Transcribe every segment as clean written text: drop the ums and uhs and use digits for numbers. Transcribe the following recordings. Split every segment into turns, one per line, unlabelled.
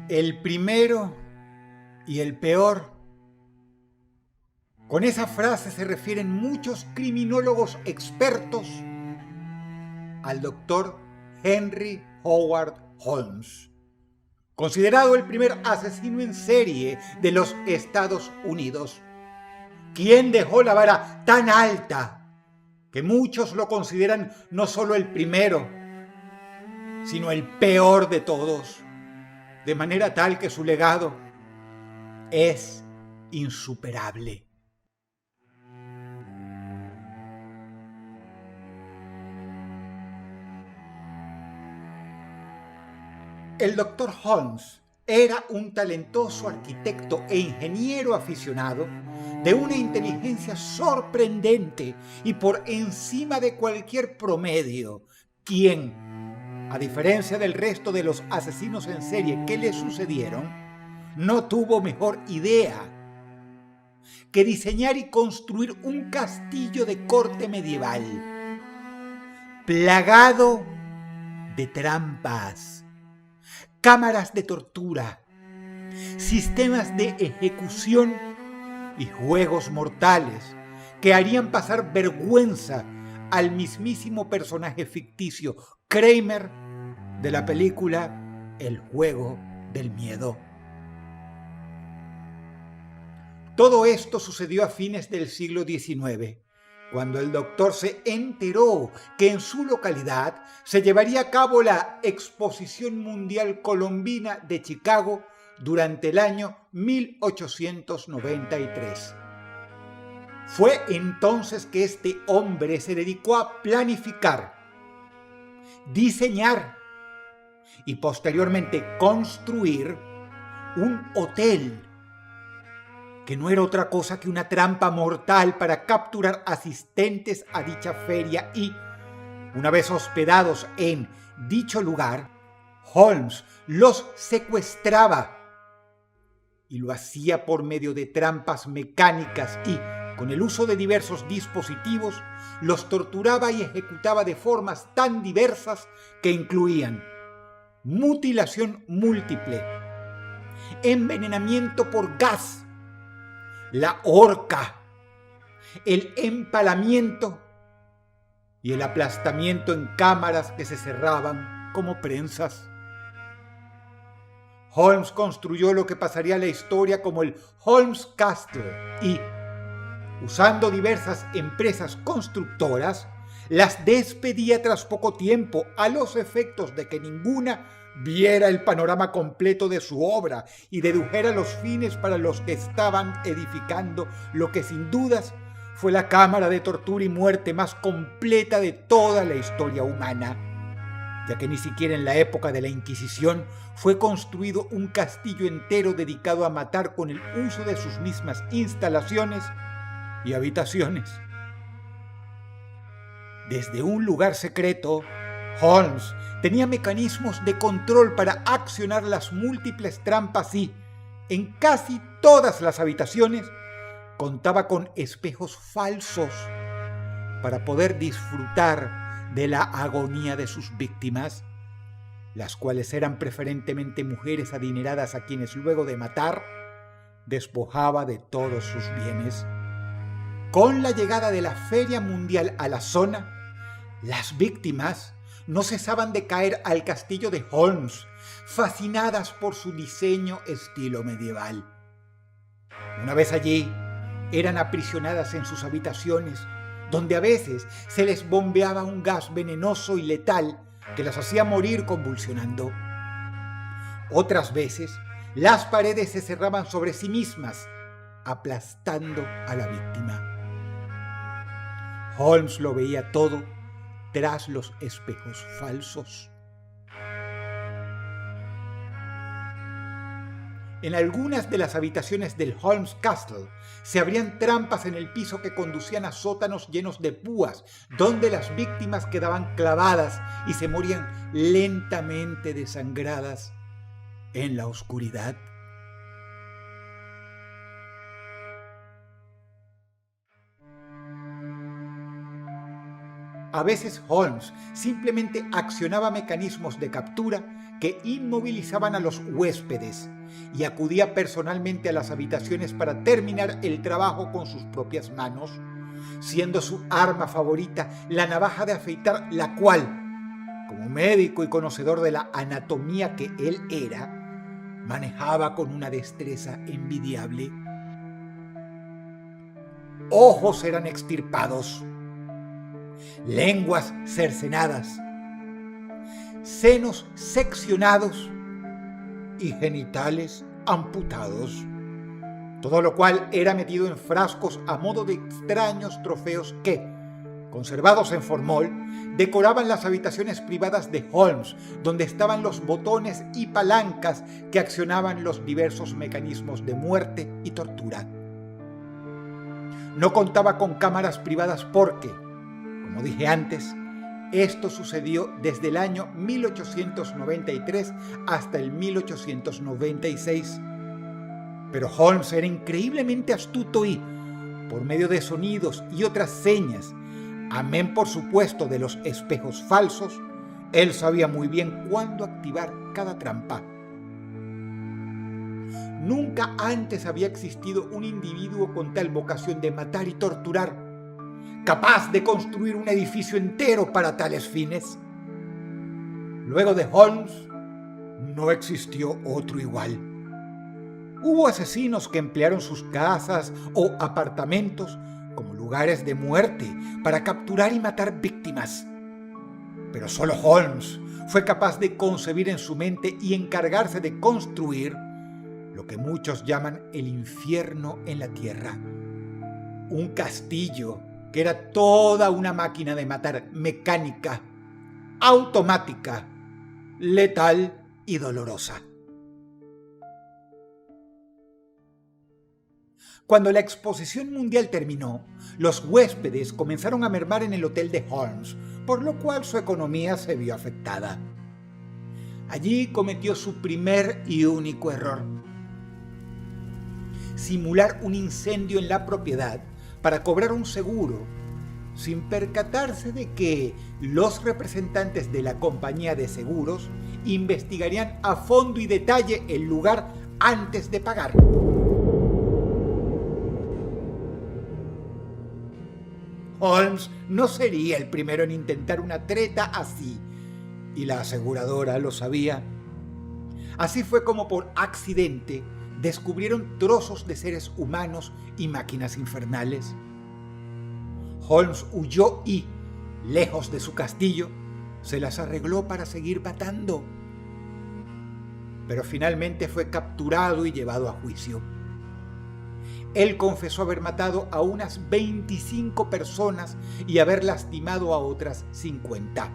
El primero y el peor. Con esa frase se refieren muchos criminólogos expertos al doctor Henry Howard Holmes, considerado el primer asesino en serie de los Estados Unidos, quien dejó la vara tan alta que muchos lo consideran no solo el primero, sino el peor de todos, de manera tal que su legado es insuperable. El Dr. Holmes era un talentoso arquitecto e ingeniero aficionado de una inteligencia sorprendente y por encima de cualquier promedio, quien, a diferencia del resto de los asesinos en serie que le sucedieron, no tuvo mejor idea que diseñar y construir un castillo de corte medieval, plagado de trampas, cámaras de tortura, sistemas de ejecución y juegos mortales que harían pasar vergüenza al mismísimo personaje ficticio Kramer de la película El juego del miedo. Todo esto sucedió a fines del siglo XIX, cuando el doctor se enteró que en su localidad se llevaría a cabo la Exposición Mundial Colombina de Chicago durante el año 1893. Fue entonces que este hombre se dedicó a planificar, diseñar y posteriormente construir un hotel que no era otra cosa que una trampa mortal para capturar asistentes a dicha feria y, una vez hospedados en dicho lugar, Holmes los secuestraba y lo hacía por medio de trampas mecánicas y, con el uso de diversos dispositivos, los torturaba y ejecutaba de formas tan diversas que incluían mutilación múltiple, envenenamiento por gas, la horca, el empalamiento y el aplastamiento en cámaras que se cerraban como prensas. Holmes construyó lo que pasaría a la historia como el Holmes Castle y, usando diversas empresas constructoras, las despedía tras poco tiempo a los efectos de que ninguna viera el panorama completo de su obra y dedujera los fines para los que estaban edificando lo que sin dudas fue la cámara de tortura y muerte más completa de toda la historia humana, ya que ni siquiera en la época de la Inquisición fue construido un castillo entero dedicado a matar con el uso de sus mismas instalaciones y habitaciones. Desde un lugar secreto, Holmes tenía mecanismos de control para accionar las múltiples trampas y, en casi todas las habitaciones, contaba con espejos falsos para poder disfrutar de la agonía de sus víctimas, las cuales eran preferentemente mujeres adineradas a quienes luego de matar despojaba de todos sus bienes. Con la llegada de la Feria Mundial a la zona, las víctimas no cesaban de caer al castillo de Holmes, fascinadas por su diseño estilo medieval. Una vez allí, eran aprisionadas en sus habitaciones, donde a veces se les bombeaba un gas venenoso y letal que las hacía morir convulsionando. Otras veces, las paredes se cerraban sobre sí mismas, aplastando a la víctima. Holmes lo veía todo tras los espejos falsos. En algunas de las habitaciones del Holmes Castle se abrían trampas en el piso que conducían a sótanos llenos de púas, donde las víctimas quedaban clavadas y se morían lentamente desangradas en la oscuridad. A veces Holmes simplemente accionaba mecanismos de captura que inmovilizaban a los huéspedes y acudía personalmente a las habitaciones para terminar el trabajo con sus propias manos, siendo su arma favorita la navaja de afeitar, la cual, como médico y conocedor de la anatomía que él era, manejaba con una destreza envidiable. Ojos eran extirpados, lenguas cercenadas, senos seccionados y genitales amputados, todo lo cual era metido en frascos a modo de extraños trofeos que, conservados en formol, decoraban las habitaciones privadas de Holmes, donde estaban los botones y palancas que accionaban los diversos mecanismos de muerte y tortura. No contaba con cámaras privadas porque, como dije antes, esto sucedió desde el año 1893 hasta el 1896. Pero Holmes era increíblemente astuto y, por medio de sonidos y otras señas, amén por supuesto de los espejos falsos, él sabía muy bien cuándo activar cada trampa. Nunca antes había existido un individuo con tal vocación de matar y torturar, capaz de construir un edificio entero para tales fines. Luego de Holmes, no existió otro igual. Hubo asesinos que emplearon sus casas o apartamentos como lugares de muerte para capturar y matar víctimas. Pero solo Holmes fue capaz de concebir en su mente y encargarse de construir lo que muchos llaman el infierno en la tierra. Un castillo que era toda una máquina de matar mecánica, automática, letal y dolorosa. Cuando la exposición mundial terminó, los huéspedes comenzaron a mermar en el hotel de Holmes, por lo cual su economía se vio afectada. Allí cometió su primer y único error: simular un incendio en la propiedad para cobrar un seguro, sin percatarse de que los representantes de la compañía de seguros investigarían a fondo y detalle el lugar antes de pagar. Holmes no sería el primero en intentar una treta así, y la aseguradora lo sabía. Así fue como por accidente descubrieron trozos de seres humanos y máquinas infernales. Holmes huyó y, lejos de su castillo, se las arregló para seguir matando. Pero finalmente fue capturado y llevado a juicio. Él confesó haber matado a unas 25 personas y haber lastimado a otras 50.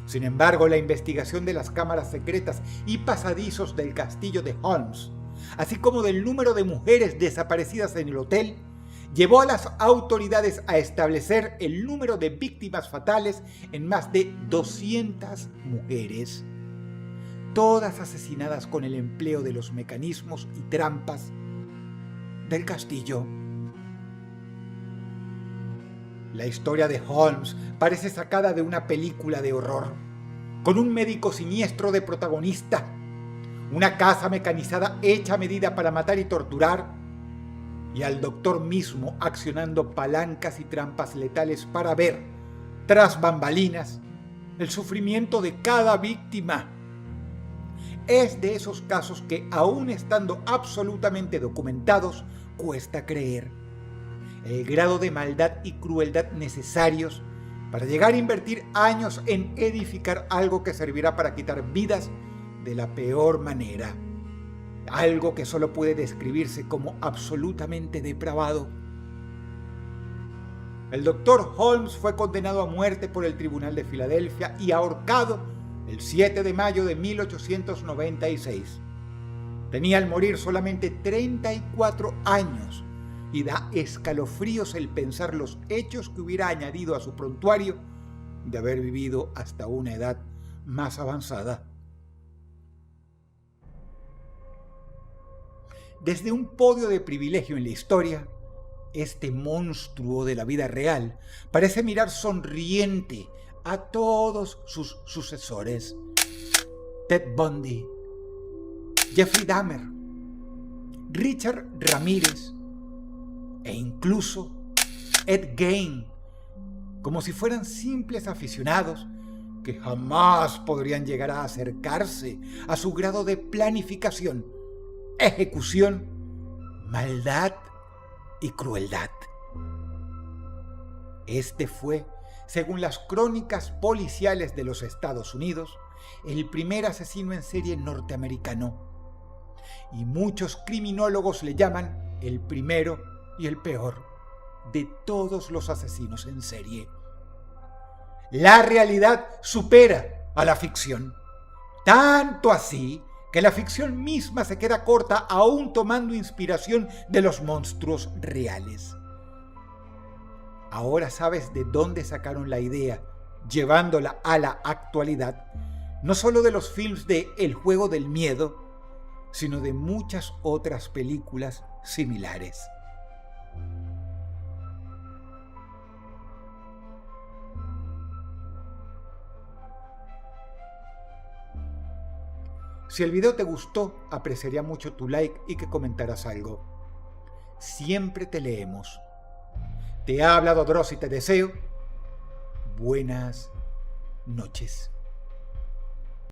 Sin embargo, la investigación de las cámaras secretas y pasadizos del castillo de Holmes, así como del número de mujeres desaparecidas en el hotel, llevó a las autoridades a establecer el número de víctimas fatales en más de 200 mujeres, todas asesinadas con el empleo de los mecanismos y trampas del castillo. La historia de Holmes parece sacada de una película de horror, con un médico siniestro de protagonista, una casa mecanizada hecha a medida para matar y torturar, y al doctor mismo accionando palancas y trampas letales para ver, tras bambalinas, el sufrimiento de cada víctima. Es de esos casos que, aún estando absolutamente documentados, cuesta creer el grado de maldad y crueldad necesarios para llegar a invertir años en edificar algo que servirá para quitar vidas de la peor manera. Algo que solo puede describirse como absolutamente depravado. El doctor Holmes fue condenado a muerte por el Tribunal de Filadelfia y ahorcado el 7 de mayo de 1896. Tenía al morir solamente 34 años y da escalofríos el pensar los hechos que hubiera añadido a su prontuario de haber vivido hasta una edad más avanzada. Desde un podio de privilegio en la historia, Este monstruo de la vida real parece mirar sonriente a todos sus sucesores. Ted Bundy, Jeffrey Dahmer, Richard Ramírez e incluso Ed Gein, como si fueran simples aficionados que jamás podrían llegar a acercarse a su grado de planificación, ejecución, maldad y crueldad. Este fue, según las crónicas policiales de los Estados Unidos, el primer asesino en serie norteamericano. Y muchos criminólogos le llaman el primero y el peor de todos los asesinos en serie. La realidad supera a la ficción, tanto así que la ficción misma se queda corta aún tomando inspiración de los monstruos reales. Ahora sabes de dónde sacaron la idea, llevándola a la actualidad, no solo de los films de El juego del miedo, sino de muchas otras películas similares. Si el video te gustó, apreciaría mucho tu like y que comentaras algo. Siempre te leemos. Te ha hablado Dross y te deseo buenas noches.